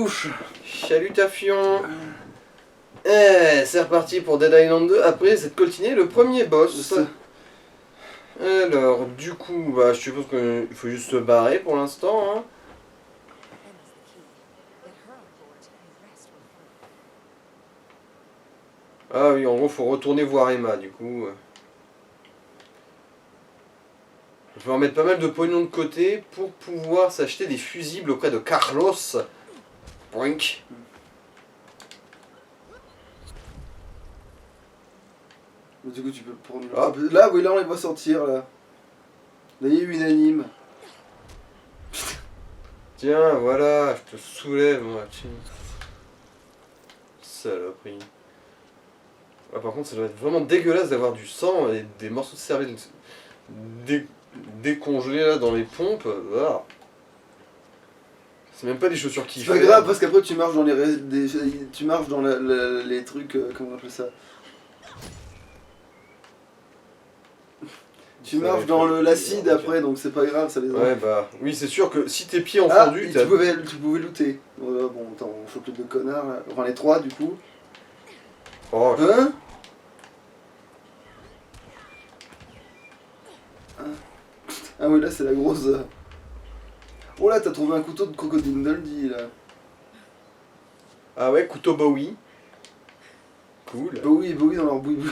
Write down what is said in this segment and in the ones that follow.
bouche. Salutations. C'est reparti pour Dead Island 2 après cette coltinée, le premier boss. Alors, du coup, bah, je suppose qu'il faut juste se barrer pour l'instant. Hein. Ah oui, en gros, faut retourner voir Emma, du coup. On peut en mettre pas mal de pognon de côté pour pouvoir s'acheter des fusibles auprès de Carlos. Boink. Du coup, tu peux prendre. Ah. Là, oui, là, on les voit sortir. Là, il y a unanime. Tiens, voilà, je te soulève, moi. Tiens. Saloperie. Ah, par contre, ça doit être vraiment dégueulasse d'avoir du sang et des morceaux de cervelle décongelés là dans les pompes. Ah. C'est même pas des chaussures qui C'est pas grave parce qu'après tu marches dans tu marches dans les trucs, comment on appelle ça? Tu marches dans l'acide après, donc c'est pas grave, ça les Ouais, bah oui, c'est sûr que si tes pieds ont ah, fondu, tu pouvais looter. Voilà, bon, attends, on chope les deux connards là. Enfin, les trois du coup. Oh, Hein? Ah oui, là c'est la grosse. Oh là, t'as trouvé un couteau de crocodile Dundee là. Ah ouais, couteau Bowie. Cool. Bowie dans leur boui-boui.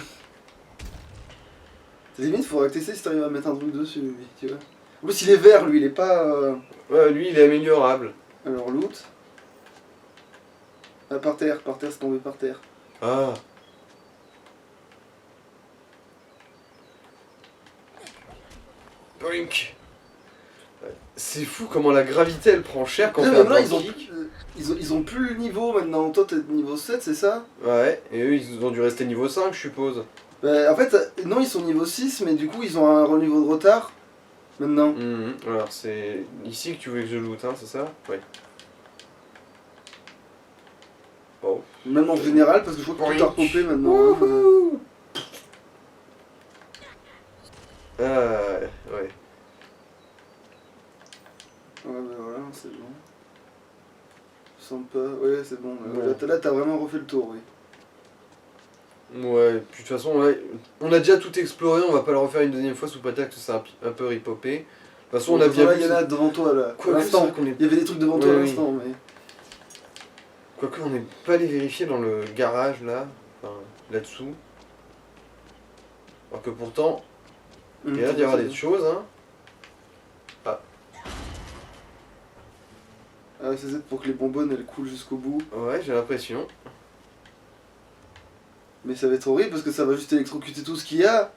Limite, faudrait que t'essayes si t'arrives à mettre un truc dessus, lui, tu vois. En plus, il est vert, lui, il est pas. Ouais, lui, il est améliorable. Alors, loot. Ah, par terre, c'est tombé par terre. Ah. Boink. C'est fou comment la gravité elle prend cher quand on fait un maintenant, kick. ils ont plus le niveau maintenant. Toi, t'es niveau 7, c'est ça? Ouais, et eux ils ont dû rester niveau 5, je suppose. Bah, en fait, non, ils sont niveau 6, mais du coup, ils ont un niveau de retard maintenant. Alors, c'est ici que tu voulais que je loot, hein, c'est ça? Ouais. Bon. Même en général, parce que je crois que tout a repopé maintenant. Wouhou. Ah, ouais. Ouais, bah voilà, c'est bon. Sympa, ouais, c'est bon. Ouais. Là, t'as vraiment refait le tour, oui. Ouais, puis de toute façon, ouais, on a déjà tout exploré, on va pas le refaire une deuxième fois sous prétexte que c'est un peu ripopé. De toute façon, on a bien là, vu. il y en a devant toi, là. Quoi À l'instant, qu'on est... il y avait des trucs devant toi à l'instant, mais... Quoique, on n'est pas allé vérifier dans le garage, là, enfin, là-dessous. Alors que pourtant, il y a l'air d'y avoir des choses, hein. Ah. Ah, c'est ça pour que les bonbonnes, elles coulent jusqu'au bout. Ouais, j'ai l'impression. Mais ça va être horrible, parce que ça va juste électrocuter tout ce qu'il y a.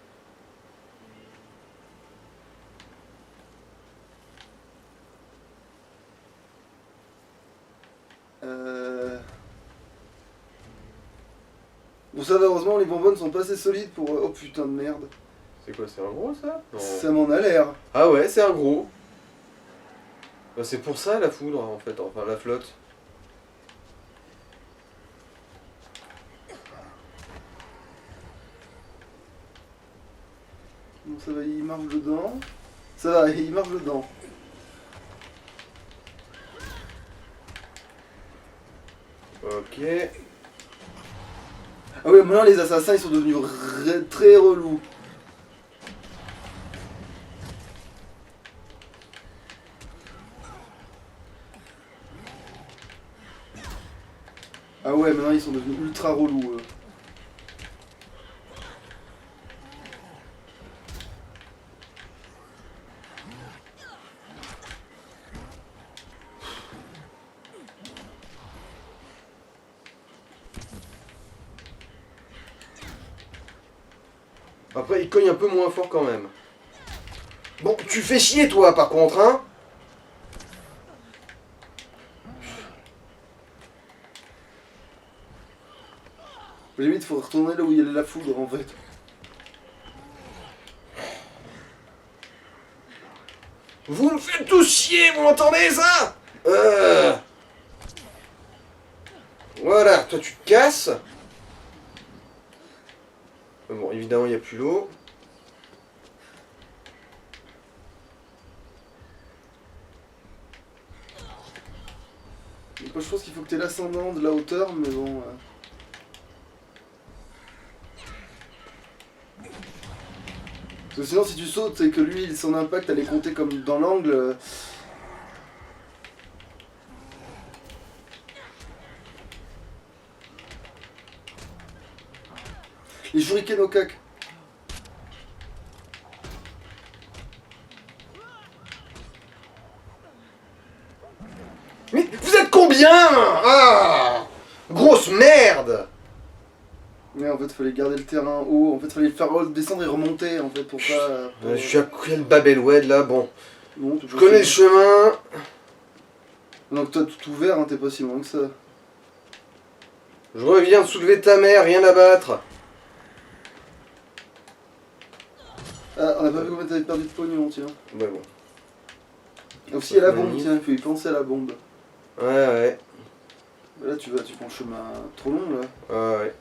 Bon, ça va, heureusement, les bonbonnes sont pas assez solides pour... Oh putain de merde. C'est quoi, c'est un gros, ça? Non. Ça m'en a l'air. Ah ouais, c'est un gros. Bah, c'est pour ça, la foudre, en fait, enfin, la flotte. Bon, ça va, il marche dedans. Ça va, il marche dedans. Ok. Ah ouais, maintenant les assassins ils sont devenus très relous. Ah ouais, maintenant ils sont devenus ultra relous. Après, il cogne un peu moins fort quand même. Bon, tu fais chier, toi, par contre, hein? Limite, faut retourner là où il y a la foudre en fait. Vous me faites tous chier, vous m'entendez ça? Voilà, toi tu te casses. Bon, évidemment, il n'y a plus l'eau. Moi, je pense qu'il faut que tu aies l'ascendant de la hauteur, mais bon... Parce que sinon, si tu sautes et que lui, son impact, allait compter comme dans l'angle... Les shurikens au cac. Mais vous êtes combien? Ah, grosse merde! Mais en fait, fallait garder le terrain haut. En fait, fallait faire descendre et remonter, en fait, pour pas... Je suis à quel Babelwed là, bon. Bon, tu Je peux connais le finir. chemin. Donc toi, tout ouvert, hein, t'es pas si loin que ça. Je reviens de soulever ta mère, rien à battre. Ah, on a pas vu combien t'avais perdu de pognon, tiens. Ouais, bon. Aussi, il y a la bombe, Magnifique. tiens, il faut y penser à la bombe. Ouais. Là, tu prends un chemin trop long, là. Ouais.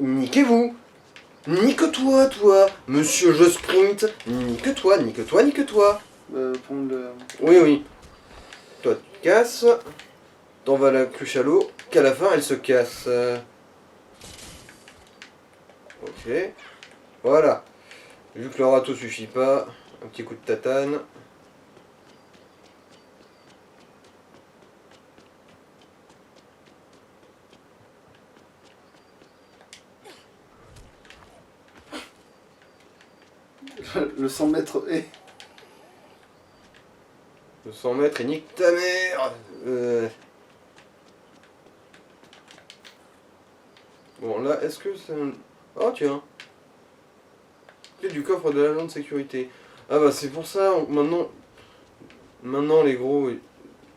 Niquez-vous. Nique-toi, toi. Monsieur je sprint. Nique-toi. Prendre le... Oui. Toi, tu te casses. T'en vas la cruche à l'eau. Qu'à la fin, elle se casse. Ok. Voilà. Vu que le râteau suffit pas, un petit coup de tatane. le 100 mètres et... De 100 mètres et nique ta mère. Bon là, est-ce que c'est un... Oh tiens. Clé du coffre de l'agent de sécurité. Ah bah c'est pour ça, maintenant les gros...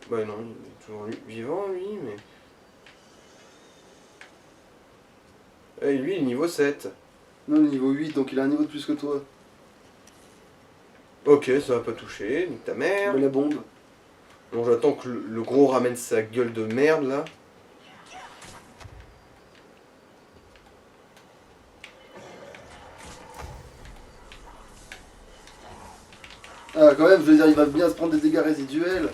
Bah non, il est toujours vivant lui, mais... Et lui, il est niveau 7. Non, niveau 8, donc il a un niveau de plus que toi. Ok, ça va pas toucher, nique ta mère. Mais la bombe. Bon, j'attends que le gros ramène sa gueule de merde là. Ah, quand même, je veux dire, il va bien se prendre des dégâts résiduels.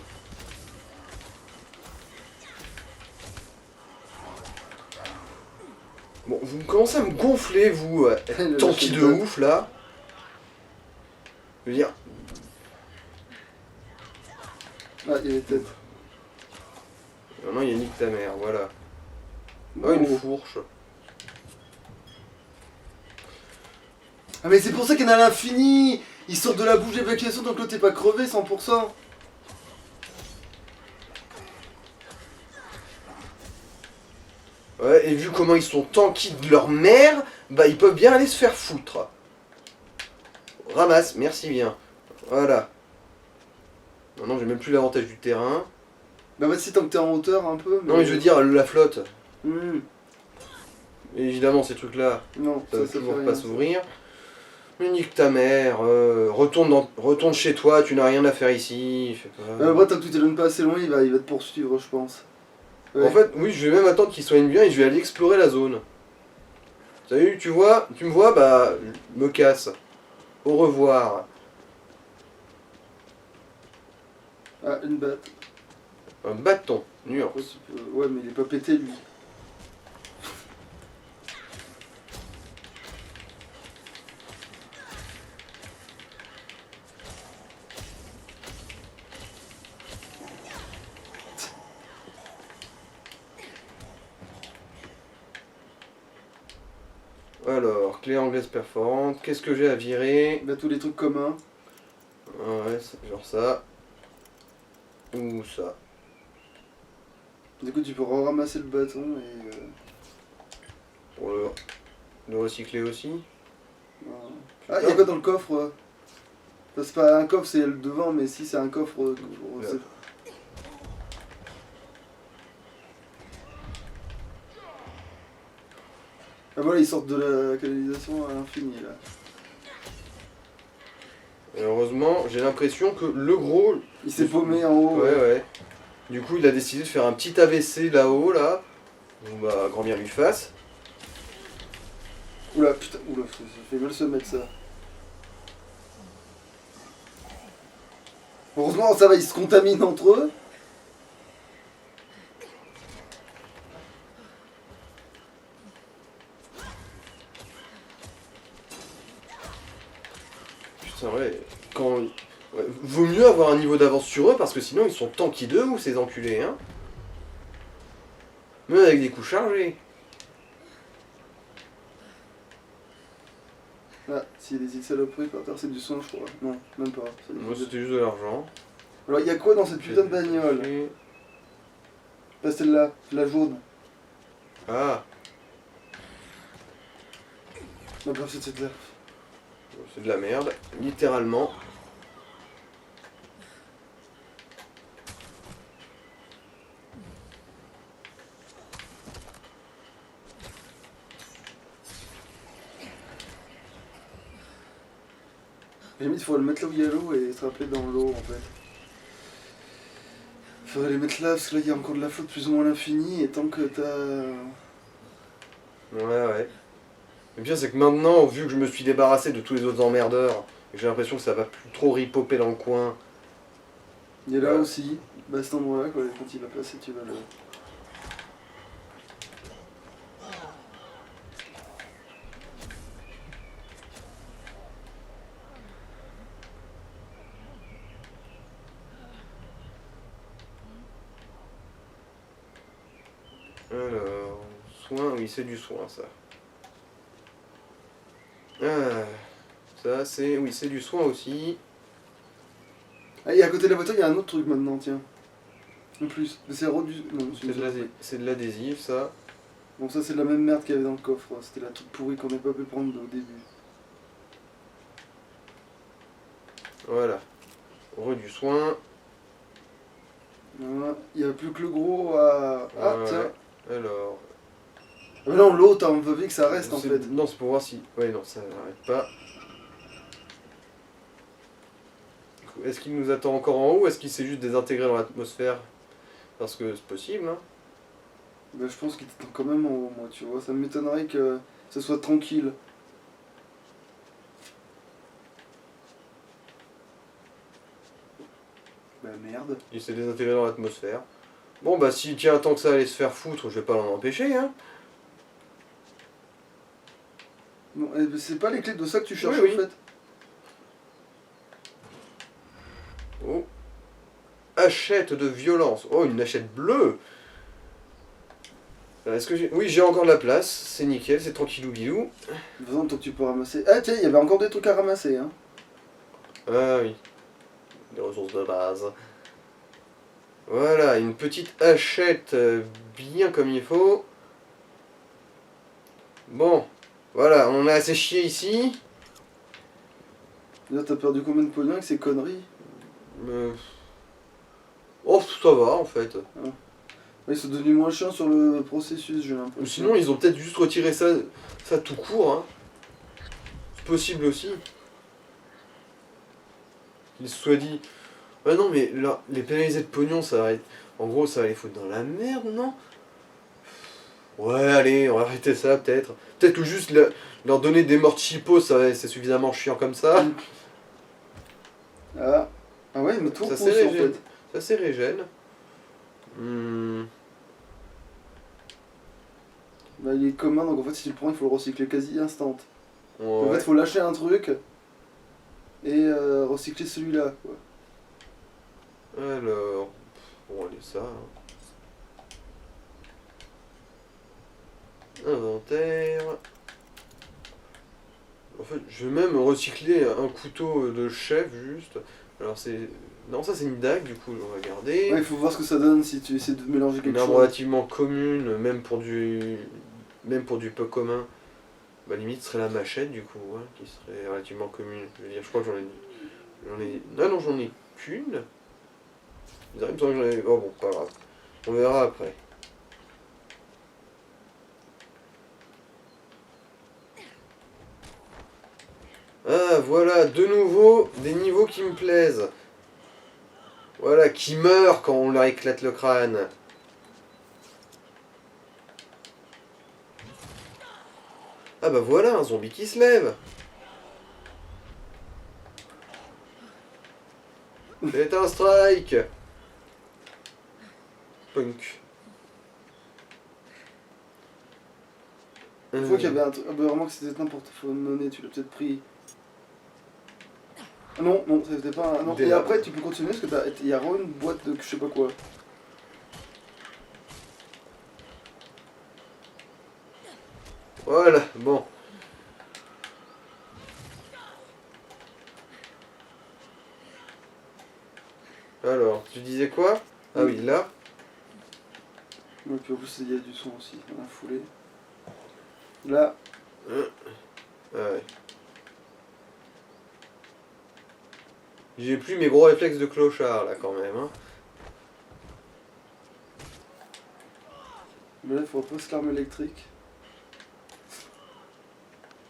Bon, vous commencez à me gonfler, vous, Le tanky de lâcher de ouf là. Je veux dire, Ah, il y a des têtes. maintenant il y a nique ta mère, voilà. Oh, une fourche. Ah, mais c'est pour ça qu'il y en a à l'infini. Il sort de la bouche d'évacuation, donc l'autre t'es pas crevé 100%. Ouais, et vu comment ils sont tanky de leur mère, bah ils peuvent bien aller se faire foutre. Ramasse, merci bien. Voilà. Maintenant j'ai même plus l'avantage du terrain. Bah, vas-y, tant que t'es en hauteur un peu. Non mais je veux dire, la flotte. Hmm. Évidemment ces trucs là, Non, ça va ça fait toujours rien. pas s'ouvrir. Mais nique ta mère, retourne chez toi, tu n'as rien à faire ici. Fais pas... Après, tant que tu t'éloignes pas assez loin, il va te poursuivre, je pense. Ouais. En fait, oui, je vais même attendre qu'il soigne bien et je vais aller explorer la zone. Salut, tu me vois, bah, je me casse. Au revoir. Ah, une batte. Un bâton, nuance. Ouais, ouais, mais il est pas pété, lui. Alors, clé anglaise perforante, qu'est-ce que j'ai à virer? Bah, tous les trucs communs. Ah ouais, c'est genre ça. Ou ça. Du coup, tu peux ramasser le bâton et... Pour le recycler aussi. Ah, il y a quoi dans le coffre? Ça, c'est pas un coffre, c'est le devant, mais si c'est un coffre... c'est- Ah voilà, ils sortent de la canalisation à l'infini, là. Et heureusement, j'ai l'impression que le gros... Il s'est paumé en haut. Ouais. Du coup, il a décidé de faire un petit AVC là-haut, là. Bon bah, grand bien lui fasse. Oula, putain, oula, ça fait mal se mettre ça. Heureusement, ça va, ils se contaminent entre eux. vaut mieux avoir un niveau d'avance sur eux parce que sinon ils sont tanky de ouf ces enculés, hein. Même avec des coups chargés. Ah, s'il y a des saloperies par terre, c'est du sang, je crois. Non, même pas. Moi c'était juste de l'argent. Alors, il y a quoi dans cette putain de bagnole? Pas celle-là, la jaune. Ah, Non, pas c'est de là. c'est de la merde, littéralement. Limite, il faudrait le mettre là où il y a l'eau et se rappeler dans l'eau en fait. Faudrait les mettre là parce que là il y a encore de la flotte plus ou moins à l'infini et tant que t'as. Ouais. Le pire c'est que maintenant, vu que je me suis débarrassé de tous les autres emmerdeurs, et que j'ai l'impression que ça va plus trop ripoper dans le coin. Il est là Ouais. aussi, bah à cet endroit là quoi, quand il va passer tu vas le. Alors, soin, oui c'est du soin ça. Ah, ça c'est, oui c'est du soin aussi. Ah et à côté de la voiture il y a un autre truc maintenant, tiens. En plus, mais c'est du. Non, C'est de l'adhésif ça. Bon ça c'est de la même merde qu'il y avait dans le coffre, c'était la toute pourrie qu'on n'a pas pu prendre au début. Voilà. Du soin. Voilà. Il n'y a plus que le gros à. Ah Ouais. tiens. Alors. Ah, mais non, l'autre, on veut que ça reste en fait. Non, c'est pour voir si. Ouais, non, ça n'arrête pas. Est-ce qu'il nous attend encore en haut ou est-ce qu'il s'est juste désintégré dans l'atmosphère? Parce que c'est possible, hein. Bah, je pense qu'il t'attend quand même en haut, moi, tu vois. Ça m'étonnerait que ça soit tranquille. Bah merde. Il s'est désintégré dans l'atmosphère. Bon, bah, s'il tient tant que ça allait se faire foutre, je vais pas l'en empêcher, hein. Bon, c'est pas les clés de ça que tu cherches Oui, oui. en fait. Oh. Hachette de violence. Oh, une hachette bleue. Est-ce que j'ai... Oui, j'ai encore de la place. C'est nickel, c'est tranquillou bilou. De toute façon, tant que tu peux ramasser. Ah tiens, il y avait encore des trucs à ramasser, hein. Ah oui. Des ressources de base. Voilà, une petite hachette bien comme il faut. Bon, voilà, on a assez chié ici. Là, t'as perdu combien de pognon avec ces conneries? Oh, ça va en fait. Ouais, ils sont devenus moins chiants sur le processus, j'ai Ou l'impression. sinon, ils ont peut-être juste retiré ça tout court. Hein. C'est possible aussi. Qu'ils se soient dit. Ah non, mais là, les pénalisés de pognon, ça va être. En gros, ça va les foutre dans la merde, non? Ouais, allez, on va arrêter ça peut-être. Peut-être ou juste leur donner des morts cheapos, c'est suffisamment chiant comme ça. Ah, ah ouais, mais tout Ça repousse en fait. Ça c'est régène. Bah, il est commun, donc en fait, si tu le prends, il faut le recycler quasi instant. En fait, Ouais. il faut lâcher un truc et recycler celui-là, quoi. Alors. Bon, allez, ça. Hein. Inventaire. En fait, je vais même recycler un couteau de chef juste. Alors c'est. Non, ça c'est une dague, du coup on va garder. Ouais, il faut voir ce que ça donne si tu essaies de mélanger Une quelque arme chose. relativement commune, même pour du peu commun. Bah limite ce serait la machette du coup, hein, qui serait relativement commune. Je veux dire, je crois que j'en ai. Ah non, j'en ai qu'une. Il me semble que j'en ai. Oh bon, pas grave. On verra après. Ah voilà, de nouveau des niveaux qui me plaisent. Voilà, qui meurent quand on leur éclate le crâne. Ah bah voilà, un zombie qui se lève. C'est un strike. Punk. Une fois qu'il y avait un truc. Ah bah, vraiment que c'était n'importe quoi de monnaie, tu l'as peut-être pris. Non, non, c'était pas un... Non. Des Et lames. après, tu peux continuer parce que il y a vraiment une boîte de je sais pas quoi. Voilà, bon. Alors, tu disais quoi? Ah oui, là. Et puis en plus, il y a du son aussi, dans la foulée. Là, Ah ouais. J'ai plus mes gros réflexes de clochard, là, quand même. Hein. là il faut repasser l'arme électrique.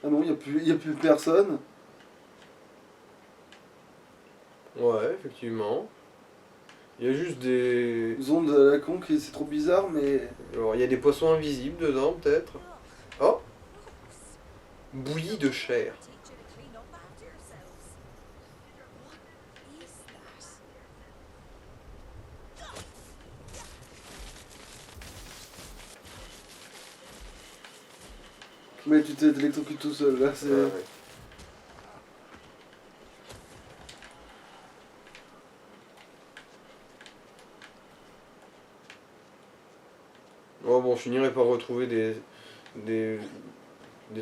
Ah non, y a plus personne. Ouais, effectivement. Il y a juste des... Des ondes à la con, c'est trop bizarre, mais... Alors, il y a des poissons invisibles dedans, peut-être. Oh! Bouillie de chair. Mais tu t'es électrocuté tout seul, là, c'est... Ah ouais. Oh bon, je finirai par retrouver des, des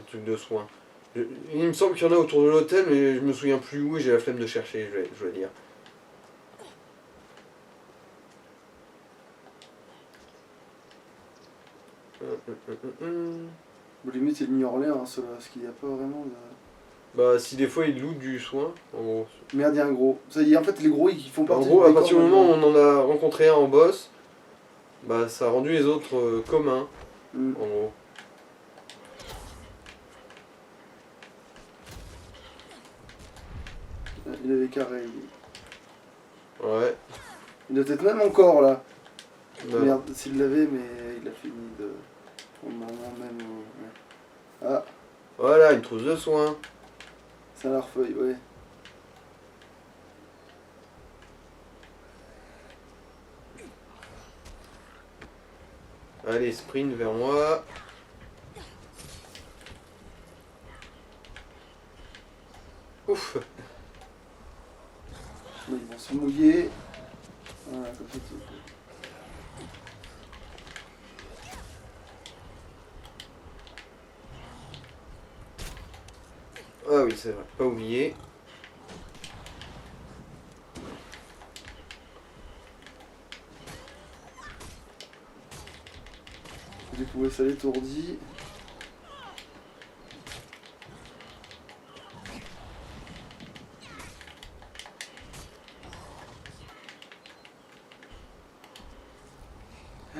trucs de soins. Il me semble qu'il y en a autour de l'hôtel, mais je me souviens plus où et j'ai la flemme de chercher, je vais dire. Bon, limite, c'est le New Orleans, hein, cela, parce qu'il n'y a pas vraiment de... Bah, si des fois ils louent du soin, en gros. Merde, il y a un gros. Ça y est, en fait, les gros, ils font En partie gros, du à partir du décor, moment où maintenant. on en a rencontré un en boss, bah ça a rendu les autres communs, Hmm. en gros. Il avait carré, lui. Ouais. Il a peut-être même encore, là. Bah, Merde, s'il l'avait, mais il a fini de... Au moment même où... ouais. Ah, voilà, une trousse de soins. c'est un larfeuille, ouais. Allez, sprint vers moi. Ouf. Là, ils vont se mouiller. Voilà, comme ça, tu... Ah oui, c'est vrai, pas oublié. J'ai trouvé ça l'étourdit.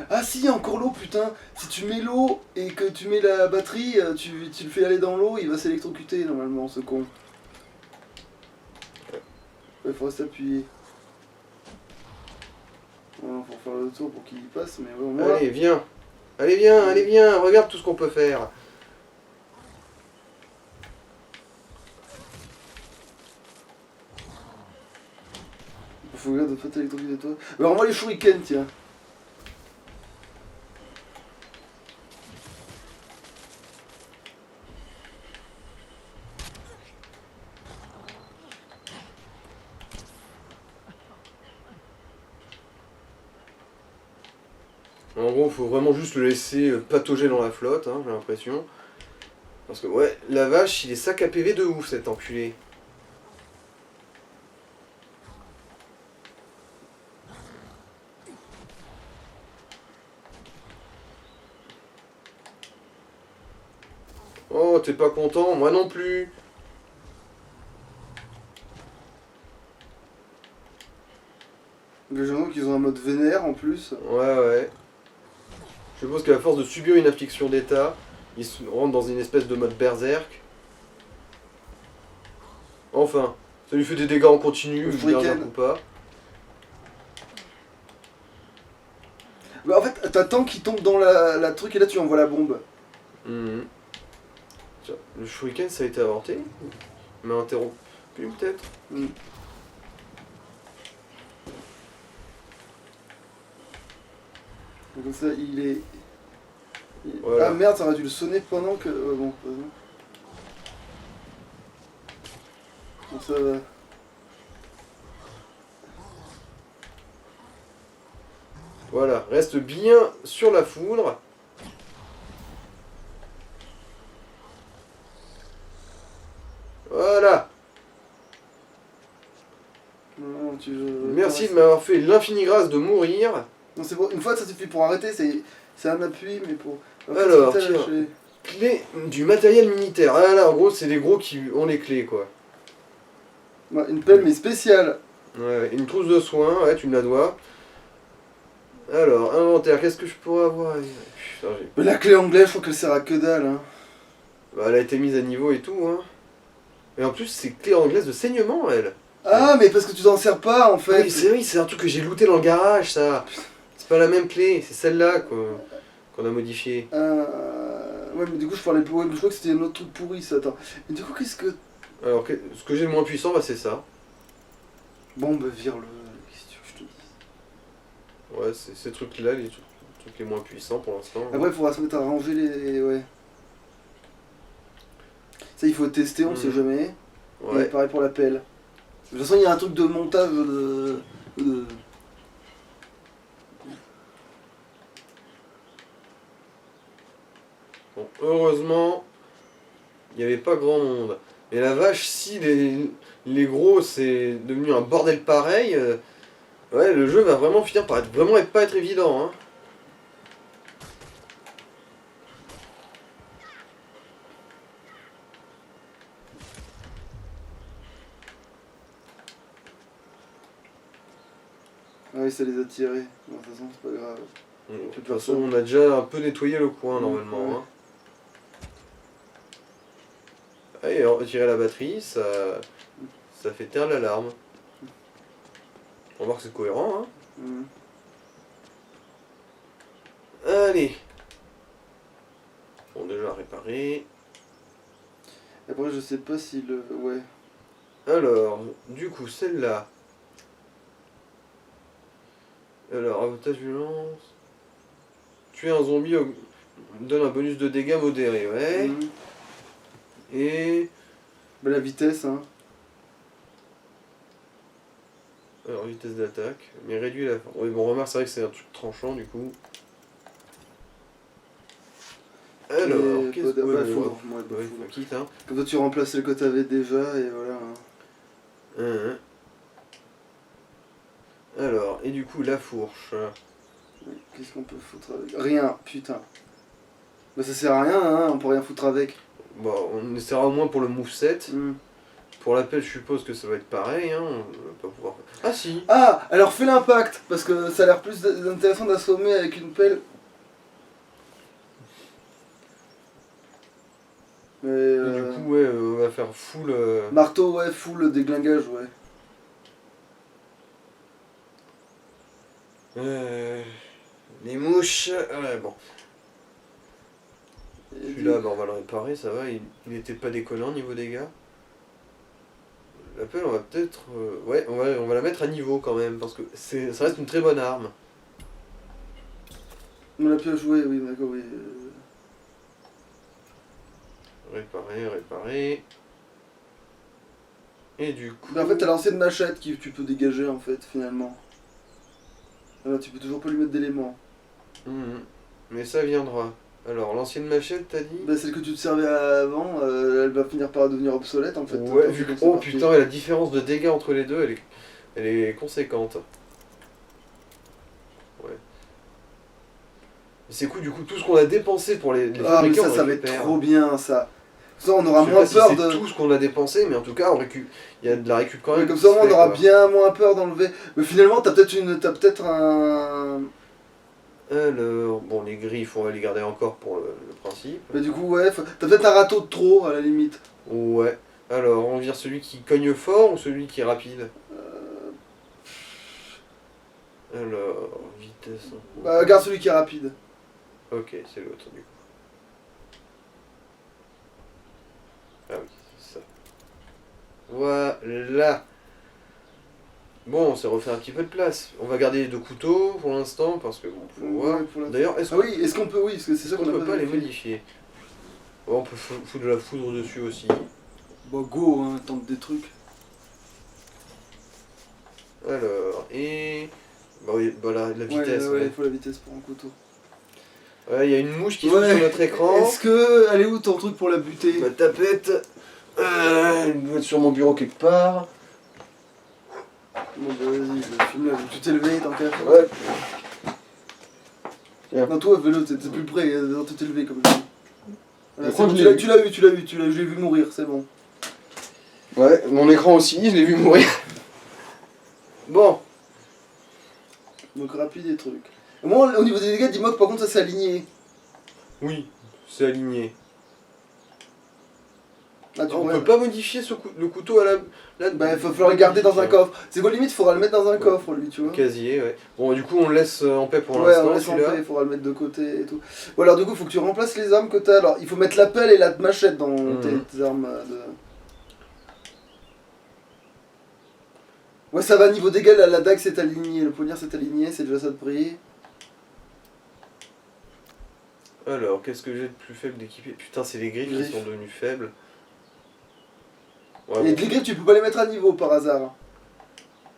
Ah si, il y a encore l'eau, putain. Si tu mets l'eau et que tu mets la batterie, tu le fais aller dans l'eau, il va s'électrocuter normalement, ce con. Il faudrait s'appuyer. Voilà, faut faire le tour pour qu'il y passe, mais ouais, au moins... Allez, viens. Allez, viens, regarde tout ce qu'on peut faire. Faut regarder de pas t'électrocuter toi. Alors moi les shurikens, tiens. En gros, faut vraiment juste le laisser patauger dans la flotte, hein, j'ai l'impression. Parce que, ouais, la vache, il est sac à PV de ouf, cet enculé. Oh, t'es pas content? Moi non plus. Les gens qu'ils ont un mode vénère en plus. Ouais. Je suppose qu'à force de subir une affliction d'état, ils se rentrent dans une espèce de mode berserk. Enfin, ça lui fait des dégâts en continu, Le berserk shuriken. ou pas. Bah en fait, t'attends qu'il tombe dans la truc et là tu envoies la bombe. Mhm. Tiens, le shuriken, ça a été avorté? Mais interrompu peut-être? Hmm. Donc comme ça, Voilà. Ah merde, ça aurait dû le sonner pendant que... bon, vas-y. Bon, ça va. Voilà, reste bien sur la foudre. Voilà. Non, tu veux... Merci de m'avoir fait l'infinie grâce de mourir. Non, c'est bon. Une fois, ça suffit pour arrêter, c'est un appui, mais pour... Après, Alors, c'est tiens. lâché. Clé du matériel militaire. Ah là, en gros, c'est les gros qui ont les clés, quoi. Ouais, une pelle, mais spéciale. Ouais, une trousse de soins, ouais, tu me la dois. Alors, inventaire, qu'est-ce que je pourrais avoir? Putain, Mais la clé anglaise, je crois qu'elle sert à que dalle. Hein. bah, elle a été mise à niveau et tout, hein. Et en plus, c'est clé anglaise de saignement, elle. Ah, mais parce que tu t'en sers pas, en fait. Oui, c'est un truc que j'ai looté dans le garage, ça. C'est pas la même clé, c'est celle-là qu'on a modifiée. Ouais, mais du coup, je parlais pour... Ouais, mais je crois que c'était un autre truc pourri, ça. Attends. Mais du coup, qu'est-ce que... Alors, ce que j'ai le moins puissant, bah, c'est ça. Bon, bah, vire-le. Qu'est-ce que tu veux que je te dise? Ouais, c'est ces trucs-là, les trucs les moins puissants pour l'instant. Après, il faudra se mettre à ranger les... Ouais. Ça, il faut tester, on sait jamais. Et Ouais. pareil pour la pelle. De toute façon, il y a un truc de montage de... Bon, heureusement, il n'y avait pas grand monde. Et la vache, si les gros, c'est devenu un bordel pareil, ouais, le jeu va vraiment finir par pas être évident, hein. Ah oui, ça les a tirés. Bon, de toute façon, c'est pas grave. De toute façon, on a déjà un peu nettoyé le coin, normalement, Ouais. hein. Allez, retirer la batterie, ça fait taire l'alarme. On va voir que c'est cohérent, hein. Mhm. Allez. Bon, déjà réparé. Après, je sais pas si le... Ouais. Alors, du coup, celle-là. Alors, avantage violence. Tuer un zombie donne un bonus de dégâts modéré, ouais. Mhm. Et. Bah, la vitesse, hein. Alors, vitesse d'attaque. Mais réduit la. Oui, bon, remarque, c'est vrai que c'est un truc tranchant du coup. Alors, Et qu'est-ce bah, que. bah, Ouais, foudre. ouais, Ouais, bah, ouais, foudre. quitte, hein. Comme ça, tu remplaces le que t'avais déjà, et voilà. Hein. Hein. Alors, et du coup, la fourche. Qu'est-ce qu'on peut foutre avec? Rien, putain. Bah, ça sert à rien, hein. On peut rien foutre avec. Bon, on essaiera au moins pour le moveset. Mhm. Pour l'appel, je suppose que ça va être pareil, hein. On va pas pouvoir. Ah si! Ah, alors fais l'impact, parce que ça a l'air plus intéressant d'assommer avec une pelle. Mais Et du coup, ouais, on va faire full. marteau, ouais, full déglingage, ouais. Les mouches. Ouais, bon. Et Celui-là, bah, on va le réparer, ça va. Il était pas déconnant niveau dégâts. L'appel, on va peut-être. Ouais, on va la mettre à niveau quand même, parce que ça reste une très bonne arme. On l'a pu jouer, oui, d'accord, oui. Réparer. Et du coup. Mais en fait, t'as l'ancienne machette que tu peux dégager, en fait, finalement. Alors, tu peux toujours pas lui mettre d'éléments. Mhm. Mais ça viendra. Alors, l'ancienne machette, t'as dit? Bah, celle que tu te servais avant, elle va finir par devenir obsolète, en fait. Ouais, Quand vu tu que. commences à Oh partir. putain, et la différence de dégâts entre les deux, elle est conséquente. Ouais. C'est cool, du coup, tout ce qu'on a dépensé pour les Ah, mais fabriquer, on ça va être récupère. trop bien, ça. Ça, on aura Je sais moins pas si peur c'est de... tout ce qu'on a dépensé, mais en tout cas, il y a de la récup quand Ouais, même. comme qui ça, se on fait, aura quoi. bien moins peur d'enlever. Mais finalement, t'as peut-être un... Alors, bon, les griffes, on va les garder encore pour le principe. Bah, du coup, ouais, t'as peut-être un râteau de trop, à la limite. Ouais. Alors, on vire celui qui cogne fort ou celui qui est rapide? Alors, vitesse. Bah, garde celui qui est rapide. Ok, c'est l'autre du coup. Ah oui, c'est ça. Voilà. Bon, on s'est refait un petit peu de place. On va garder les deux couteaux pour l'instant parce que bon, faut Ouais, voir. pour l'instant. D'ailleurs, est-ce Ah oui, est-ce qu'on peut... Oui, parce que c'est ça qu'on qu'on a peut pas les vérifié. modifier? Bon, on peut foutre de la foudre dessus aussi. Bah, go, hein, tente des trucs. Alors, et Bah oui, bah la vitesse, ouais, ouais. il faut la vitesse pour un couteau. Ouais, il y a une mouche qui saute sur notre écran. Est-ce que... Elle est où ton truc pour la buter? Ma tapette, elle doit être sur mon bureau quelque part. Bon bah vas-y, je filme là, tu t'es levé, tant qu'à faire. Ouais. Tiens. Non, toi, vélo, t'es plus près, tu t'es levé comme je dis. Voilà, Je crois bon, que je l'ai tu l'as vu, je l'ai vu mourir, c'est bon. Ouais, mon écran aussi, je l'ai vu mourir. Bon. Donc rapide et trucs. Moi, au niveau des dégâts, dis-moi que par contre ça s'est aligné. Oui, c'est aligné. Ah, tu On pourrais- peut pas modifier le couteau à la... Bah, il va falloir le garder dans un coffre. C'est quoi, limite, il faudra le mettre dans un coffre, lui, tu vois. Casier, ouais. Bon, du coup, on le laisse en paix pour Ouais, l'instant, on laisse en celui-là. paix, il faudra le mettre de côté et tout. Bon, alors du coup, il faut que tu remplaces les armes que t'as. Alors, il faut mettre la pelle et la machette dans tes armes de... Ouais, ça va, niveau dégâts, la dague s'est alignée, le poignard s'est aligné, c'est déjà ça de prix. Alors, qu'est-ce que j'ai de plus faible d'équiper? Putain, c'est les griffes qui sont devenues faibles. Ouais, Et bon, les griffes, tu peux pas les mettre à niveau par hasard.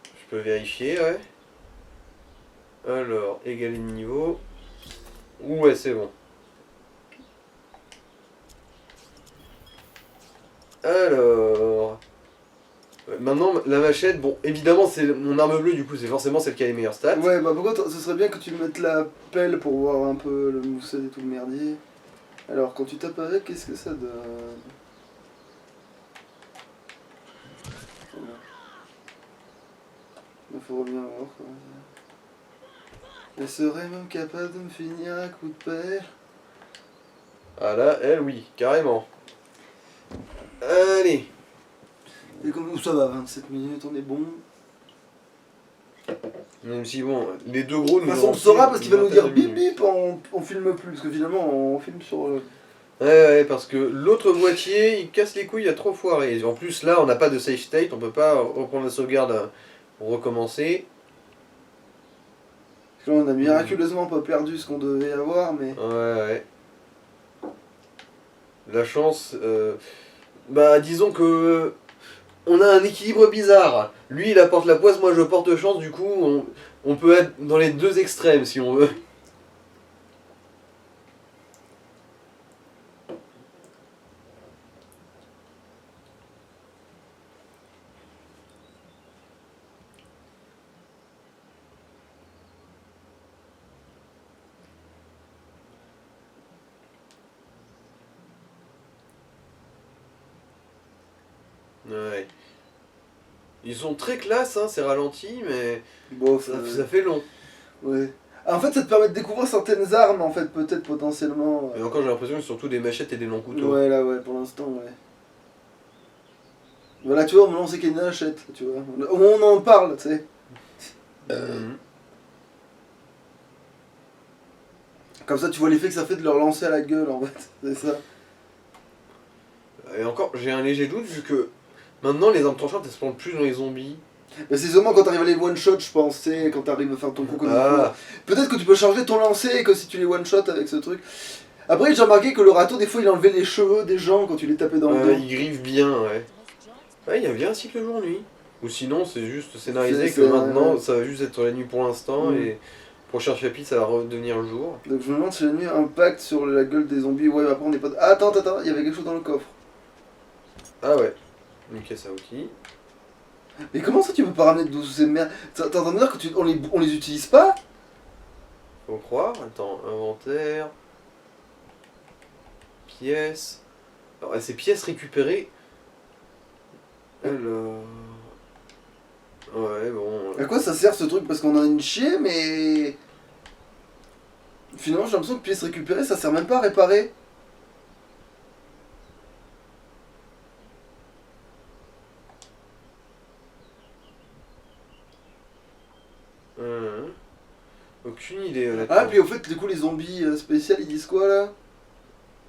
je peux vérifier, ouais. Alors, égaler de niveau. Ouais, c'est bon. Alors... Maintenant, la machette, bon, évidemment, c'est mon arme bleue, du coup, c'est forcément celle qui a les meilleures stats. Ouais, bah pourquoi ce serait bien que tu mettes la pelle pour voir un peu le mousset et tout le merdier. Alors, quand tu tapes avec, qu'est-ce que ça donne? Il faut bien voir quoi. Elle serait même capable de me finir un coup de pelle. Ah là, elle, oui, carrément. Allez. Et comme ça va, 27 minutes, on est bon. Même si bon, les deux gros De nous toute façon, ont on saura fait parce qu'il une va nous dire vingtaine de bip minutes. bip, on filme plus. Parce que finalement, on filme sur le. Ouais, parce que l'autre boîtier, il casse les couilles, il a trop foiré. En plus, là, on n'a pas de save state, on peut pas reprendre la sauvegarde pour recommencer. Parce que là, on a miraculeusement pas perdu ce qu'on devait avoir, mais. Ouais. La chance, bah disons que on a un équilibre bizarre. Lui, il apporte la poisse, moi je porte chance, du coup, on peut être dans les deux extrêmes si on veut. Ouais. Ils sont très classe, hein, c'est ralenti, mais Bon, ça fait long. Ouais. Ah, en fait, ça te permet de découvrir certaines armes, en fait, peut-être potentiellement. Et encore, j'ai l'impression que c'est surtout des machettes et des longs couteaux. Ouais, là, ouais, pour l'instant, ouais. Voilà, tu vois, maintenant on sait qu'il y a une hachette, tu vois. Au moins on en parle, tu sais. Mhm. Comme ça, tu vois l'effet que ça fait de leur lancer à la gueule, en fait. C'est ça. Et encore, j'ai un léger doute vu que maintenant les armes tranchantes elles se prennent plus dans les zombies. Mais c'est seulement quand t'arrives à les one-shot, je pense, tu sais, quand t'arrives à faire ton coup comme il Ah, faut. Peut-être que tu peux charger ton lancer que si tu les one-shot avec ce truc. Après, j'ai remarqué que le râteau, des fois, il enlevait les cheveux des gens quand tu les tapais dans le dos. il griffe bien, ouais. Ouais, il y a bien un cycle jour-nuit. Ou sinon, c'est juste scénarisé C'est- que c'est- maintenant ouais. ça va juste être la nuit pour l'instant Mhm. et prochain chapitre ça va redevenir le jour. Donc je me demande si la nuit impacte sur la gueule des zombies. Ouais, après on n'est pas. Ah, attends, il y avait quelque chose dans le coffre. Ah ouais, une caisse à outils. Mais comment ça tu peux pas ramener de ces merdes? T'es en train de me dire que on les utilise pas? Faut croire. Attends, inventaire. Pièces. Alors, ces pièces récupérées. Alors. Ouais, bon. À quoi ça sert ce truc? Parce qu'on en a une chier, mais. Finalement, j'ai l'impression que pièces récupérées, ça sert même pas à réparer. Aucune idée, honnêtement. Ah, puis au fait, du coup, les zombies spéciales, ils disent quoi là?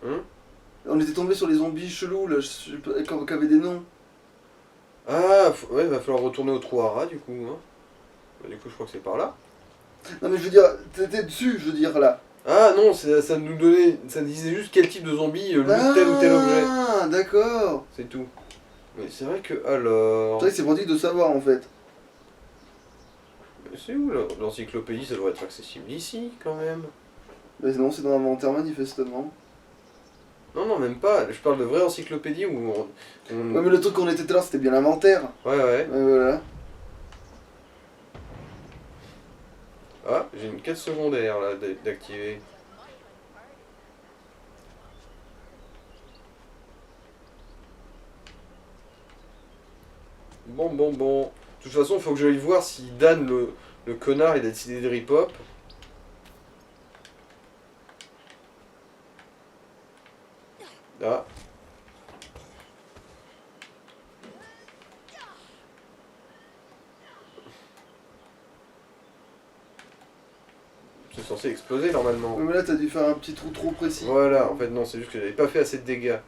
Hein? On était tombé sur les zombies chelous là, je sais pas, qui avaient des noms. Ah, ouais, va falloir retourner au trou à rats du coup. Hein. Bah, du coup, je crois que c'est par là. Non, mais je veux dire, t'étais dessus, je veux dire là. Ah non, ça nous donnait. Ça disait juste quel type de zombie loot tel ou tel objet. Ah, d'accord. C'est tout. Mais c'est vrai que alors. C'est vrai que c'est pratique de savoir en fait. C'est où l'encyclopédie? Ça doit être accessible ici quand même. Bah non, c'est dans l'inventaire manifestement. Non, non, même pas. Je parle de vraie encyclopédie où Ouais, mais le truc qu'on était tout à l'heure, c'était bien l'inventaire. Ouais, ouais. Ouais, voilà. Ah, j'ai une quête secondaire là d'activer. Bon, bon, bon. De toute façon, il faut que j'aille voir si Dan, le connard, il a décidé de rip-hop. Ah. C'est censé exploser normalement. Ouais, mais là, t'as dû faire un petit trou trop précis. Voilà, en fait non, c'est juste que j'avais pas fait assez de dégâts.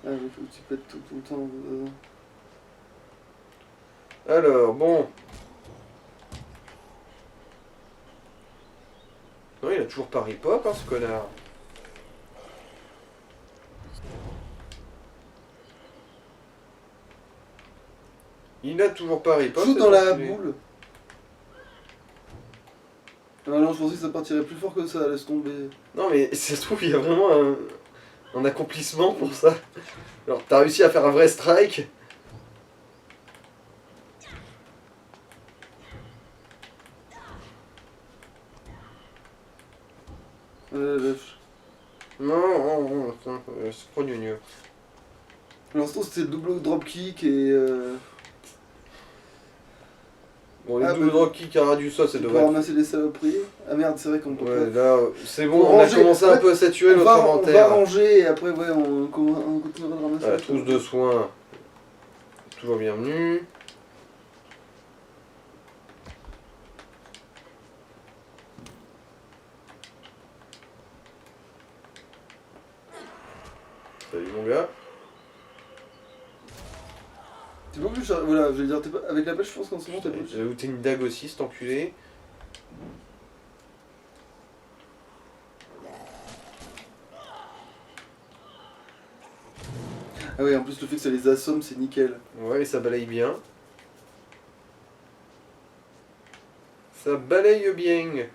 Ah, mais faut que tu pètes tout le temps. Alors, bon. Non, il a toujours pas rip-hop, hein, ce connard. Il a toujours pas rip-hop. Joue cet dans la enculé. boule. Ah non, je pensais que ça partirait plus fort que ça, laisse tomber. Non, mais ça se trouve, il y a vraiment un accomplissement pour ça. Alors, t'as réussi à faire un vrai strike. Lâche. Non, non, non, c'est trop gnogno. L'instant, c'était le double dropkick et. Bon, les Ah, double bah, dropkick à du sol, ça tu peux devrait être... ramasser les saloperies. Ah merde, c'est vrai qu'on peut Ouais, pas. là, c'est bon, Faut on a ranger. commencé un Ouais, peu à saturer On notre va inventaire. ranger et après, ouais, on continuera de ramasser. Voilà, trousse de soins. Toujours bienvenue. Salut mon gars. T'es pas obligé, voilà, je vais dire, avec la pêche, je pense qu'en ce moment, t'es pas obligé. J'ai looté une dague aussi, cet enculé. Ah ouais, en plus, le fait que ça les assomme, c'est nickel. Ouais, et ça balaye bien. Ça balaye bien.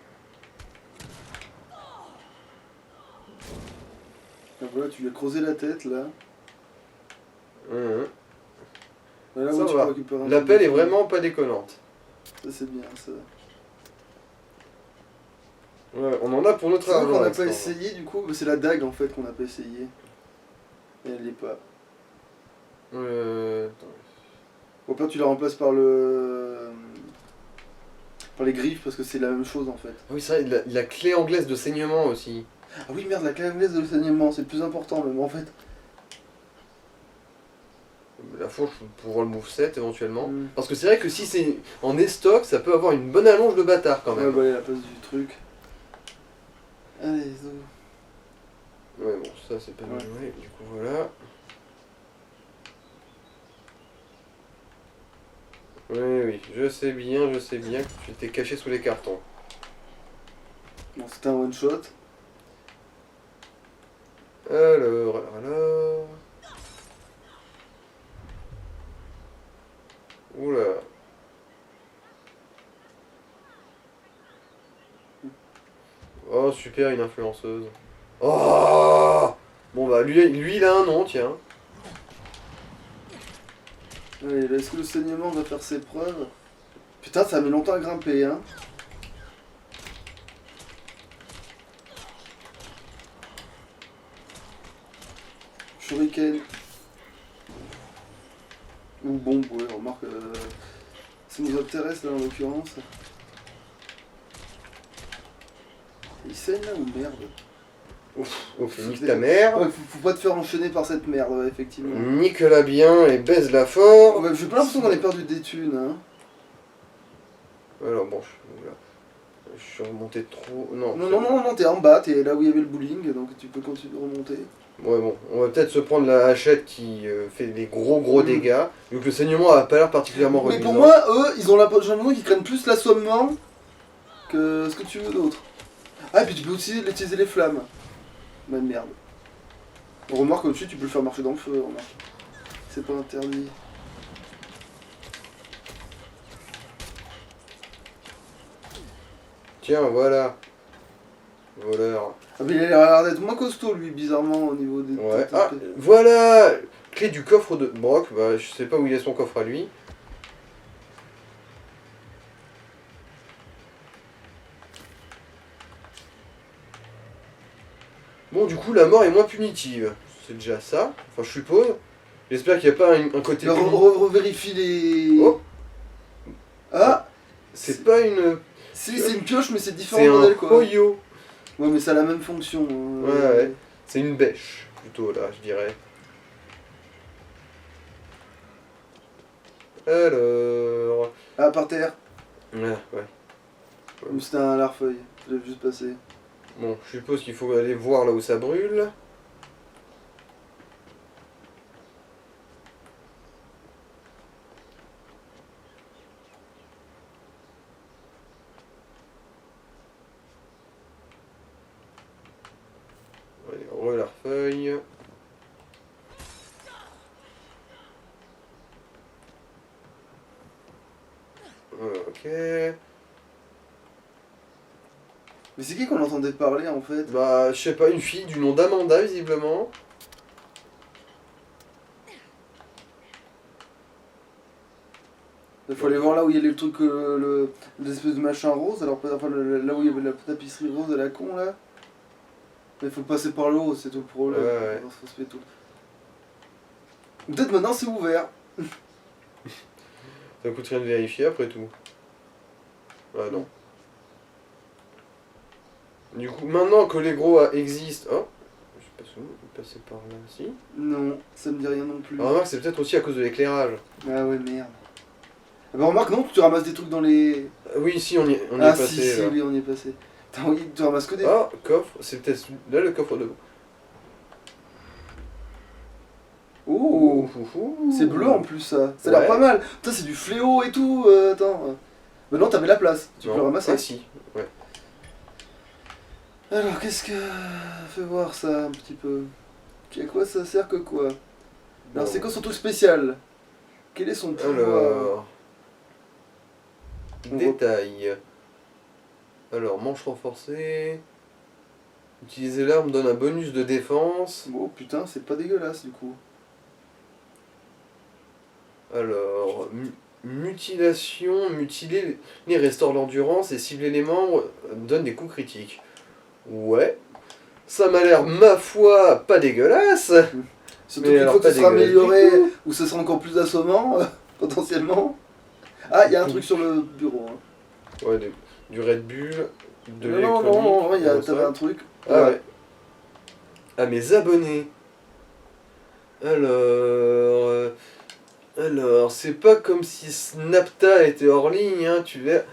Ah, voilà, tu lui as creusé la tête, là. Hum, Voilà Ça où tu va. peux récupérer un La peu pelle de- est vraiment pas déconnante. Ça, c'est bien, ça. Ouais, on en a pour notre C'est vrai argent. qu'on n'a à pas l'instant. essayé, du coup, c'est la dague, en fait, qu'on n'a pas essayé. Et elle l'est pas. Attends. Ou pas, tu la remplaces par le... par les griffes, parce que c'est la même chose, en fait. Ah oui, c'est vrai, la clé anglaise de saignement aussi. Ah oui, merde, la clé anglaise de l'enseignement, c'est le plus important, même, en fait. La fourche pour le moveset éventuellement. Mm. Parce que c'est vrai que si c'est en estoc, ça peut avoir une bonne allonge de bâtard quand Ouais, même. bah, allez, la place du truc. Allez, zo. Ouais, bon, ça c'est pas bien Ouais. joué. Du coup, voilà. Oui, oui, je sais bien que tu t'es caché sous les cartons. Bon, c'était un one shot. Alors. Oula. Oh, super, une influenceuse. Oh. Bon, bah, lui il a un nom, tiens. Allez, là, est-ce que le saignement va faire ses preuves? Putain, ça met longtemps à grimper, hein. Shuriken. Ou bombe, ouais, remarque. Ça nous intéresse, là, en l'occurrence. Il saigne, là, ou merde? Ouf, nique ta mère. Ouais, faut pas te faire enchaîner par cette merde, ouais, effectivement. Nique-la bien et baise-la fort. Ouais, j'ai pas l'impression qu'on ait perdu des thunes, hein. Alors bon, je suis remonté trop... Non, Non, t'es en bas, t'es là où il y avait le bowling, donc tu peux continuer de remonter. Ouais bon, on va peut-être se prendre la hachette qui fait des gros dégâts, vu que le saignement a pas l'air particulièrement Mais reluisant. pour moi, eux, ils ont j'ai l'impression qu'ils craignent plus l'assommement que ce que tu veux d'autre. Ah, et puis tu peux aussi utiliser les flammes. Bah merde. On remarque au-dessus, tu peux le faire marcher dans le feu, remarque. C'est pas interdit. Tiens, voilà. Voleur. Ah, mais il a l'air d'être moins costaud, lui, bizarrement, au niveau des... Ouais. Ah, voilà. Clé du coffre de Brock. Bah, je sais pas où il est son coffre à lui. Bon, du coup, la mort est moins punitive. C'est déjà ça. Enfin, je suppose. J'espère qu'il n'y a pas un côté Revérifie les... Oh. Ah, C'est pas une... si, c'est une pioche, mais c'est C'est différent un modèle, quoi. Hoyo. Ouais, mais ça a la même fonction. Ouais. C'est une bêche, plutôt, là, je dirais. Alors... Ah, par terre. Ouais. Ou c'était un larfeuille. Je l'ai juste passé. Bon, je suppose qu'il faut aller voir là où ça brûle. Allez, re-larfeuille. Ok. Mais c'est qui qu'on entendait parler, en fait? Bah, je sais pas, une fille du nom d'Amanda, visiblement. Il faut aller voir là où il y a le truc, l'espèce de machin rose, alors enfin, là où il y avait la tapisserie rose de la con, là. Mais il faut passer par le haut, c'est tout le problème. Ouais. Ça se fait tout. Peut-être maintenant c'est ouvert. Ça coûte rien de vérifier après tout. Ah non. Du coup, maintenant que les gros existent... Oh, je sais pas si on est passé par là, si. Non, ça me dit rien non plus. Alors, remarque, c'est peut-être aussi à cause de l'éclairage. Ah ouais, merde. Ah bah remarque, non, tu ramasses des trucs dans les... Oui, si, on y est Ah passé, si, là. oui, on y est passé. Putain, oui, tu ramasses que des... Ah, coffre, c'est peut-être là le coffre de... Oh, Ouh. c'est bleu en plus, ça. Ça a l'air Ouais. pas mal. Putain, c'est du fléau et tout. Attends. Bah non, t'avais la place. Tu peux le ramasser. Ah si, ouais. Alors, qu'est-ce que... Fais voir ça un petit peu. À quoi ça sert que quoi? Bon. Alors, c'est quoi son truc spécial? Quel est son pouvoir? Alors... On Détail. Alors, manche renforcée. Utiliser l'arme donne un bonus de défense. Oh putain, c'est pas dégueulasse du coup. Alors, mutilation, mutiler les restaure l'endurance et cibler les membres donne des coups critiques. Ouais. Ça m'a l'air, ma foi, pas dégueulasse. Surtout Mais qu'une alors, fois que pas ce sera dégueulasse amélioré, du tout. ou ce sera encore plus assommant, potentiellement. Ah, il y a un truc sur le bureau. Hein. Ouais, du Red Bull, de Non, l'électronique. t'avais un truc. Ah ouais. À mes abonnés. Alors, c'est pas comme si Snapta était hors ligne, hein, tu verrais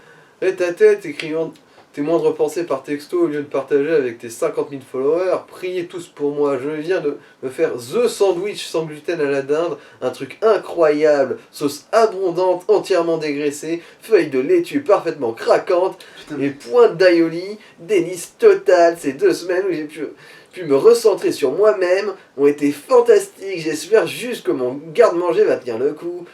ta tête écrivant tes moindres pensées par texto au lieu de partager avec tes 50 000 followers. Priez tous pour moi, je viens de me faire The Sandwich sans gluten à la dinde, un truc incroyable, sauce abondante, entièrement dégraissée, feuilles de laitue parfaitement craquantes, Putain, et pointe d'aïoli, délice totale. Ces 2 semaines où j'ai pu me recentrer sur moi-même ont été fantastiques. J'espère juste que mon garde-manger va tenir le coup.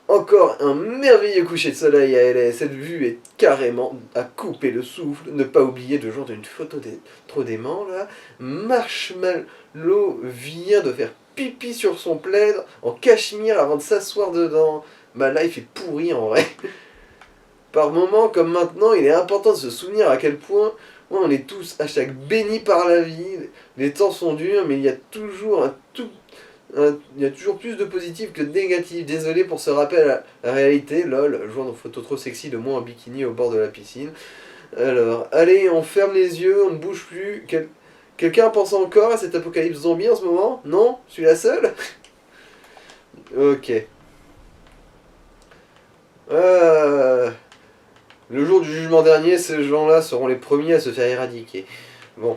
Encore un merveilleux coucher de soleil à LA. Cette vue est carrément à couper le souffle. Ne pas oublier de joindre une photo trop dément là. Marshmallow vient de faire pipi sur son plaid en cachemire avant de s'asseoir dedans. Ma life est pourrie en vrai. Par moments comme maintenant, il est important de se souvenir à quel point on est tous bénis par la vie. Les temps sont durs, mais il y a toujours il y a toujours plus de positifs que de négatifs. Désolé pour ce rappel à la réalité. Lol, jouant dans photo trop sexy de moi en bikini au bord de la piscine. Alors, allez, on ferme les yeux, on ne bouge plus. Quelqu'un pense encore à cet apocalypse zombie en ce moment? Non? Je suis la seule? Ok. Le jour du jugement dernier, ces gens-là seront les premiers à se faire éradiquer. Bon.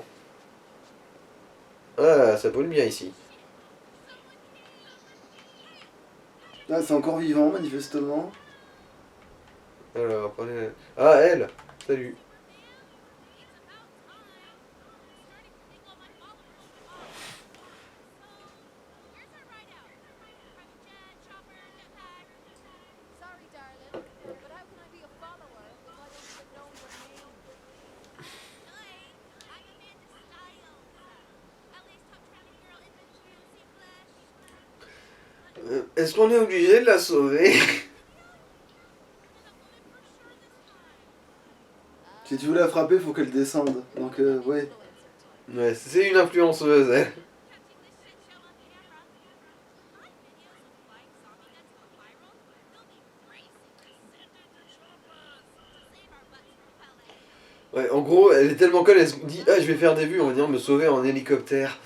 Ah, ça brûle bien ici. ah, c'est encore vivant, manifestement. Alors, prenez... Ah, elle! Salut. Est-ce qu'on est obligé de la sauver? Si tu veux la frapper, faut qu'elle descende. Donc, ouais. Ouais, c'est une influenceuse, elle. Ouais, en gros, elle est tellement conne, elle se dit ah, je vais faire des vues, on va dire me sauver en hélicoptère.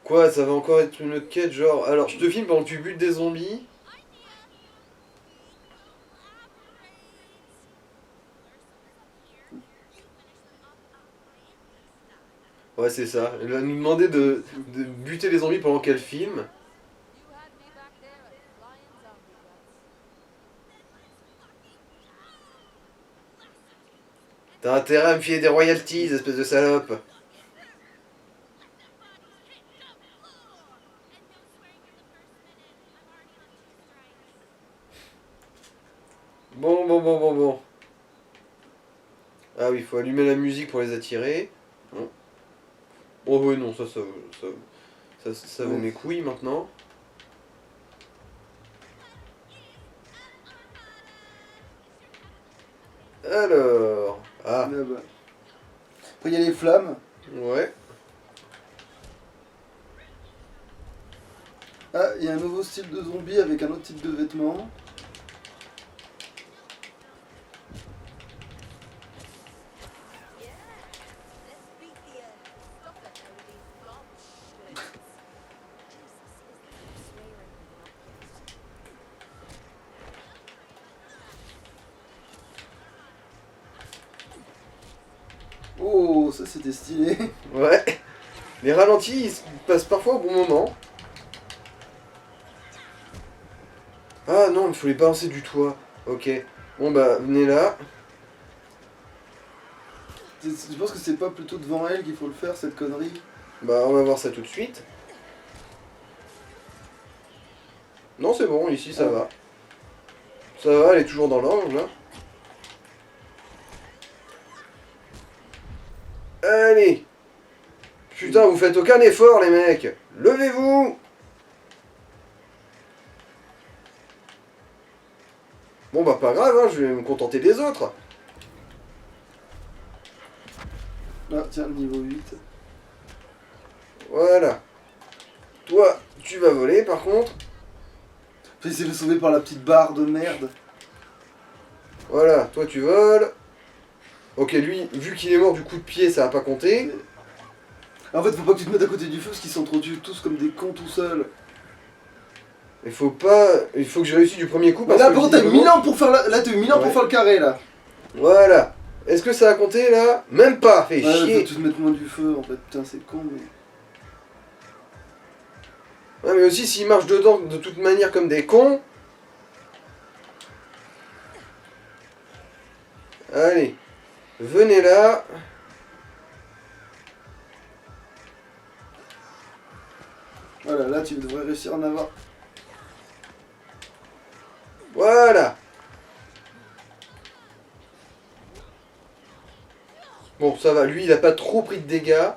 Quoi, ça va encore être une autre quête, genre. Alors, je te filme pendant que tu butes des zombies. Ouais, c'est ça. Elle va nous demander de buter les zombies pendant qu'elle filme. T'as intérêt à me filer des royalties, espèce de salope. Bon. Ah oui, il faut allumer la musique pour les attirer. Bon. Oh ouais, non, ça vaut mes couilles maintenant. Alors... Ah, Là, bah. Après, il y a les flammes. ouais. Ah, il y a un nouveau style de zombie avec un autre type de vêtements. Oh, ça c'était stylé. Ouais. Les ralentis, ils se passent parfois au bon moment. Ah non, il faut les balancer du toit. Ok. Bon bah, venez là. Je pense que c'est pas plutôt devant elle qu'il faut le faire, cette connerie. Bah, on va voir ça tout de suite. Non, c'est bon, ici ça va. Ça va, elle est toujours dans l'angle là. Allez. Putain, vous faites aucun effort les mecs. Levez-vous. Bon bah pas grave, hein, je vais me contenter des autres. Ah, tiens, niveau 8. Voilà. Toi, tu vas voler par contre. Puis c'est le sauver par la petite barre de merde. Voilà, toi tu voles. Ok, lui, vu qu'il est mort du coup de pied, ça va pas compter. En fait, faut pas que tu te mettes à côté du feu parce qu'ils s'entretuent tous comme des cons tout seuls. Il faut pas. Il faut que je réussisse du premier coup. Mais Parce là, que par contre, t'as eu visiblement- 1000 ans pour faire là, t'as eu 1000 ans Ouais. pour faire le carré là. Voilà. Est-ce que ça a compté là? Même pas, fait Ouais, chier. faut tous mettre loin du feu en fait. Putain, c'est con, mais. Ouais, mais aussi s'ils marchent dedans de toute manière comme des cons. Allez. Venez là. Voilà, là, tu devrais réussir à en avoir. Voilà. Bon, ça va. Lui, il a pas trop pris de dégâts.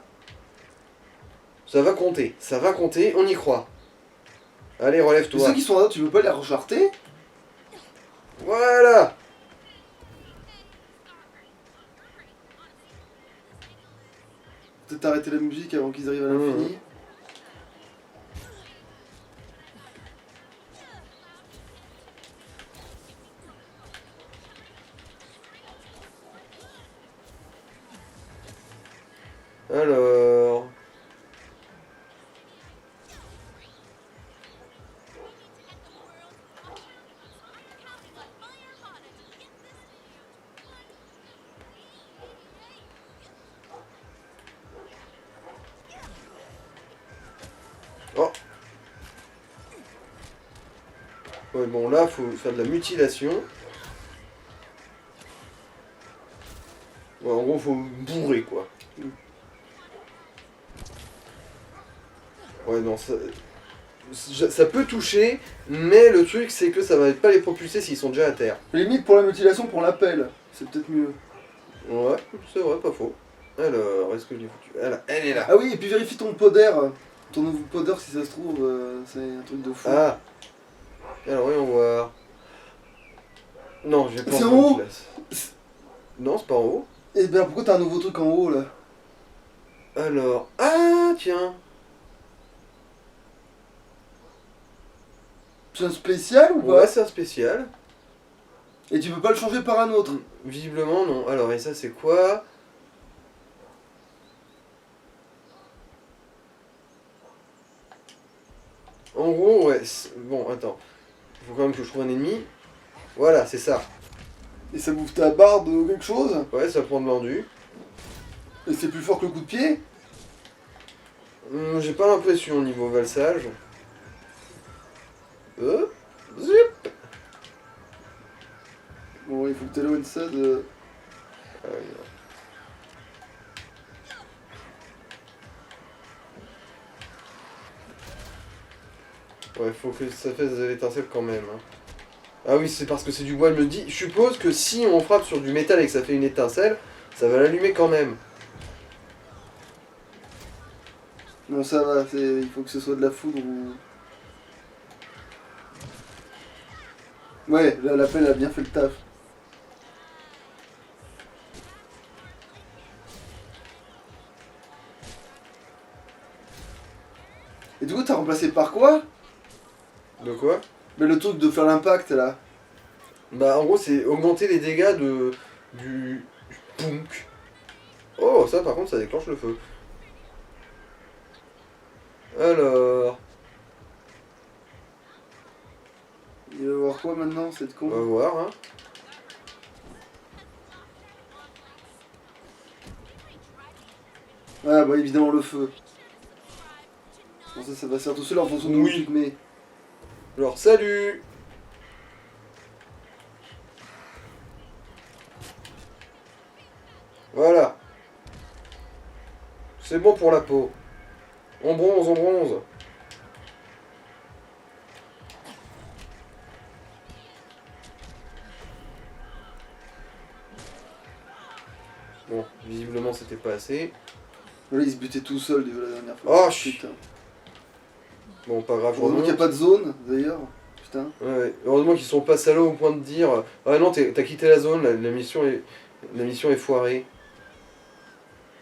Ça va compter, on y croit. Allez, Mais relève-toi. ceux qui sont là, tu veux pas les recharter? Voilà. Peut-être arrêter la musique avant qu'ils arrivent à l'infini. Alors... Oh. Ouais, bon, là, faut faire de la mutilation. Ouais, en gros, faut bourrer, quoi. Ouais, non, ça peut toucher, mais le truc, c'est que ça va pas les propulser s'ils sont déjà à terre. Limite pour la mutilation, pour l'appel. C'est peut-être mieux. Ouais, c'est vrai, pas faux. Alors, est-ce que je l'ai foutu? Elle est là. Ah oui, et puis vérifie ton poder. Ton nouveau poder, si ça se trouve, c'est un truc de fou. Ah. Alors, voyons voir. Non, j'ai pas C'est en encore haut. une classe. Non, c'est pas en haut. Et ben pourquoi t'as un nouveau truc en haut là? Alors. Ah, tiens. C'est un spécial ou pas? Ouais, c'est un spécial. Et tu peux pas le changer par un autre? Visiblement, non. Alors, et ça, c'est quoi? En gros, ouais. Bon, attends. Il faut quand même que je trouve un ennemi. Voilà, c'est ça. Et ça bouffe ta barre de quelque chose? Ouais, ça prend de l'endu. Et c'est plus fort que le coup de pied? J'ai pas l'impression au niveau valsage. Zip. Bon, il faut que t'éloignes ça de. Ah, oui, non. Ouais, faut que ça fasse de l'étincelle quand même. Hein. Ah oui, c'est parce que c'est du bois, elle me dit. Je suppose que si on frappe sur du métal et que ça fait une étincelle, ça va l'allumer quand même. Non, ça va, il faut que ce soit de la foudre ou. Ouais, là, la pelle a bien fait le taf. Et du coup, t'as remplacé par quoi? De quoi? Mais le truc de faire l'impact là. Bah en gros c'est augmenter les dégâts du punk. Oh ça par contre ça déclenche le feu. Alors, Il va voir quoi maintenant, cette con? on va voir hein. Ah bah évidemment le feu. Bon ça va se faire tout seul en fonction de où Oui. tu te mets. Alors salut. Voilà. C'est bon pour la peau. On bronze, on bronze. Bon, visiblement c'était pas assez. Là il se butait tout seul déjà la dernière fois. Oh putain. Bon pas grave, je Heureusement qu'il n'y a remonte. pas de zone d'ailleurs. Putain. Ouais, heureusement qu'ils sont pas salauds au point de dire ah non t'as quitté la zone, la mission est foirée.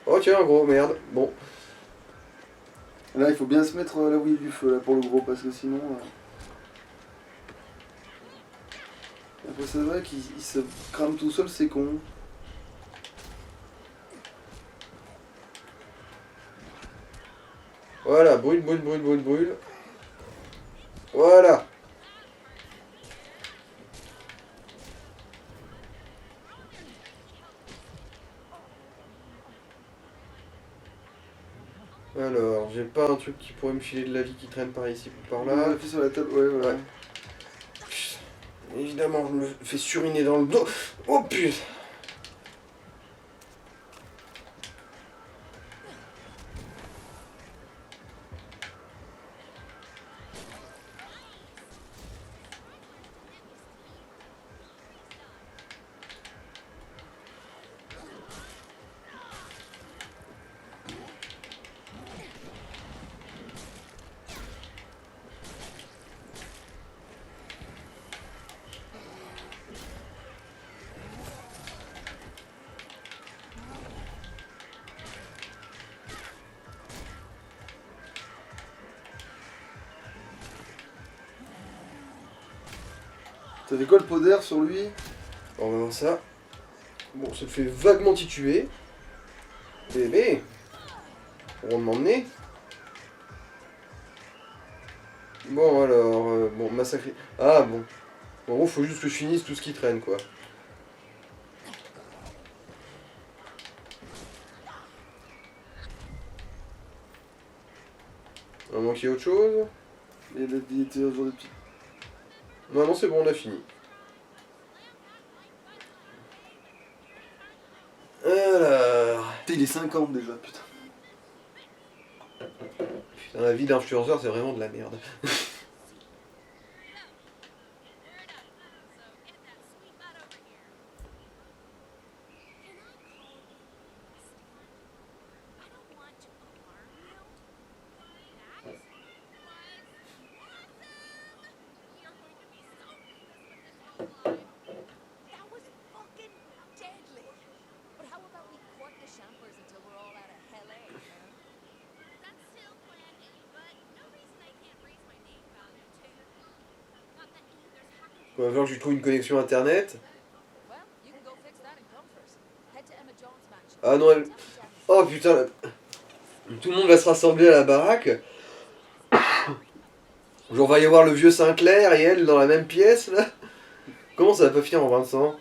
Oh tiens gros merde. Bon. Là il faut bien se mettre là où il y a du feu là pour le gros parce que sinon. Après c'est vrai qu'il se crame tout seul, c'est con. Voilà, brûle, brûle, brûle, brûle, brûle. Voilà. Alors, j'ai pas un truc qui pourrait me filer de la vie qui traîne par ici ou par là. Appuie sur la table, ouais voilà. Ouais. Évidemment, je me fais suriner dans le dos. Oh putain. T'avais quoi le pot d'air sur lui? On va voir ça. Bon, ça le fait vaguement tituber. Bébé. On va m'emmener. Bon alors, bon, massacrer. Ah bon. En gros, faut juste que je finisse tout ce qui traîne quoi. À moins qu'il y ait autre chose. Et il était autour des petits. Non, non, c'est bon, on a fini. Alors. Putain, il est 50 déjà, putain. Putain, la vie d'influenceur, c'est vraiment de la merde. Il va falloir que je lui trouve une connexion internet. Ah non, elle... Oh putain, tout le monde va se rassembler à la baraque. Genre, va y avoir le vieux Sinclair et elle dans la même pièce, là. Comment ça va pas finir en Vincent?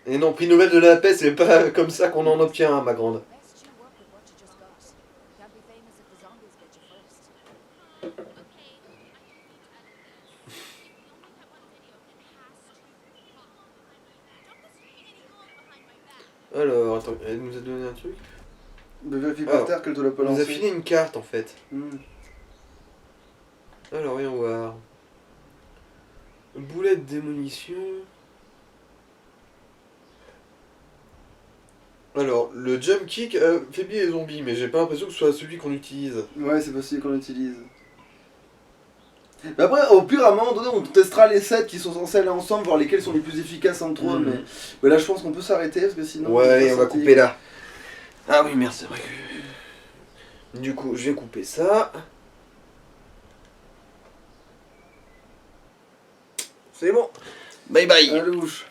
Et non, prix Nobel de la paix, c'est pas comme ça qu'on en obtient, hein, ma grande. Alors, attends, elle nous a donné un truc. De vérifier par terre qu'elle te l'a pas Elle nous a lancé. filé une carte en fait. Hmm. Alors, voyons voir. Boulette démolition. Alors, le jump kick faiblit les zombies, mais j'ai pas l'impression que ce soit celui qu'on utilise. Ouais, c'est possible qu'on l'utilise. Mais après, au pire, à un moment donné, on testera les sets qui sont censés aller ensemble, voir lesquels sont les plus efficaces entre eux. Mais là, je pense qu'on peut s'arrêter parce que sinon. Ouais, allez, on va sortir. couper là. Ah oui, merde, c'est vrai que... Du coup, je vais couper ça. C'est bon. Bye bye. Allez, louche.